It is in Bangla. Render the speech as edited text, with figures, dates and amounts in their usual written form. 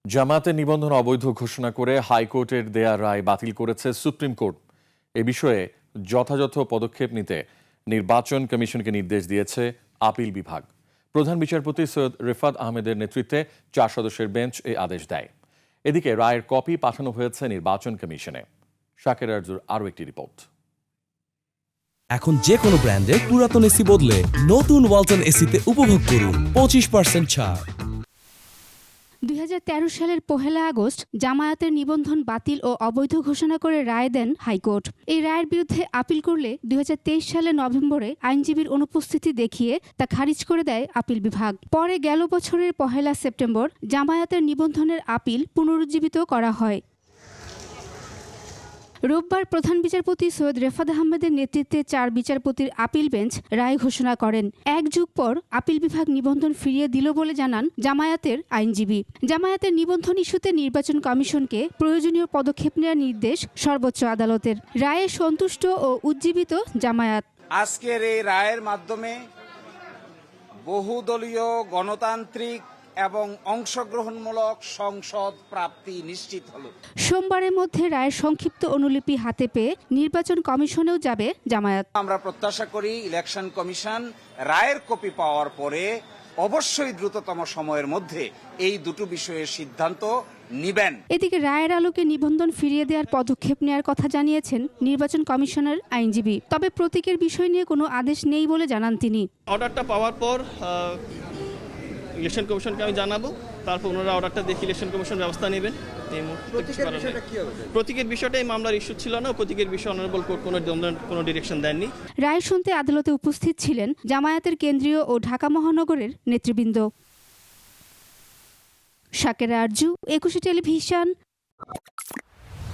জামায়াতের নিবন্ধন অবৈধ ঘোষণা করে হাইকোর্টের দেয়া রায় বাতিল করেছে সুপ্রিম কোর্ট। এ বিষয়ে যথাযথ পদক্ষেপ নিতে নির্বাচন কমিশনকে নির্দেশ দিয়েছে আপিল বিভাগ। প্রধান বিচারপতি সৈয়দ রেফাত আহমেদের নেতৃত্বে 4 সদস্যের বেঞ্চ এই আদেশ দেয়। এদিকে রায়ের কপি পাঠানো হয়েছে নির্বাচন কমিশনে। শাকের আরজুর আরও একটি রিপোর্ট। এখন যে কোনো ব্র্যান্ডের পুরাতন এসি বদলে নতুন ওয়ালটন এসিতে উপভোগ করুন 25% ছাড়। 2013 সালের 1 আগস্ট জামায়াতের নিবন্ধন বাতিল ও অবৈধ ঘোষণা করে রায় দেন হাইকোর্ট। এই রায়ের বিরুদ্ধে আপিল করলে 2023 সালের নভেম্বরে আইনজীবীর অনুপস্থিতি দেখিয়ে তা খারিজ করে দেয় আপিল বিভাগ। পরে গেল বছরের 1 সেপ্টেম্বর জামায়াতের নিবন্ধনের আপিল পুনরুজ্জীবিত করা হয়। রোববার প্রধান বিচারপতি সৈয়দ রেফাত আহমেদের নেতৃত্বে 4 বিচারপতির আপিল বেঞ্চ রায় ঘোষণা করেন। 1 যুগ পর আপিল বিভাগ নিবন্ধন ফিরিয়ে দিল বলে জানান জামায়াতের আইনজীবী। জামায়াতের নিবন্ধন ইস্যুতে নির্বাচন কমিশনকে প্রয়োজনীয় পদক্ষেপ নেওয়ার নির্দেশ সর্বোচ্চ আদালতের। রায়ে সন্তুষ্ট ও উজ্জীবিত জামায়াত। আজকের এই রায়ের মাধ্যমে বহুদলীয় গণতান্ত্রিক এবং অংশগ্রহণমূলক সংসদ প্রাপ্তি নিশ্চিত হল। সোমবারের মধ্যে রায়ের সংক্ষিপ্ত অনুলিপি হাতে পেয়ে নির্বাচন কমিশনেও যাবে জামায়াত। আমরা প্রত্যাশা করি ইলেকশন কমিশন রায়ের কপি পাওয়ার পরে অবশ্যই দ্রুততম সময়ের মধ্যে এই দুটো বিষয়ের সিদ্ধান্ত নিবেন। এদিকে রায়ের আলোকে নিবন্ধন ফিরিয়ে দেওয়ার পদক্ষেপ নেওয়ার কথা জানিয়েছেন নির্বাচন কমিশনের আইনজীবী। তবে প্রতীকের বিষয় নিয়ে কোনো আদেশ নেই বলে জানান তিনি। অর্ডারটা পাওয়ার পর ইলেকশন কমিশনকে আমি জানাবো, তারপর ওনারা অর্ডারটা দেখে ইলেকশন কমিশন ব্যবস্থা নেবেন। প্রতীকের বিষয়টা এই মামলার ইস্যু ছিল না। প্রতীকের বিষয়ে অনারেবল কোর্ট কোনো ডিরেকশন দেননি। রায় শুনতে আদালতে উপস্থিত ছিলেন জামায়াতের কেন্দ্রীয় ও ঢাকা মহানগরের নেতৃবৃন্দ। শাকের আরজু, 21 টেলিভিশন।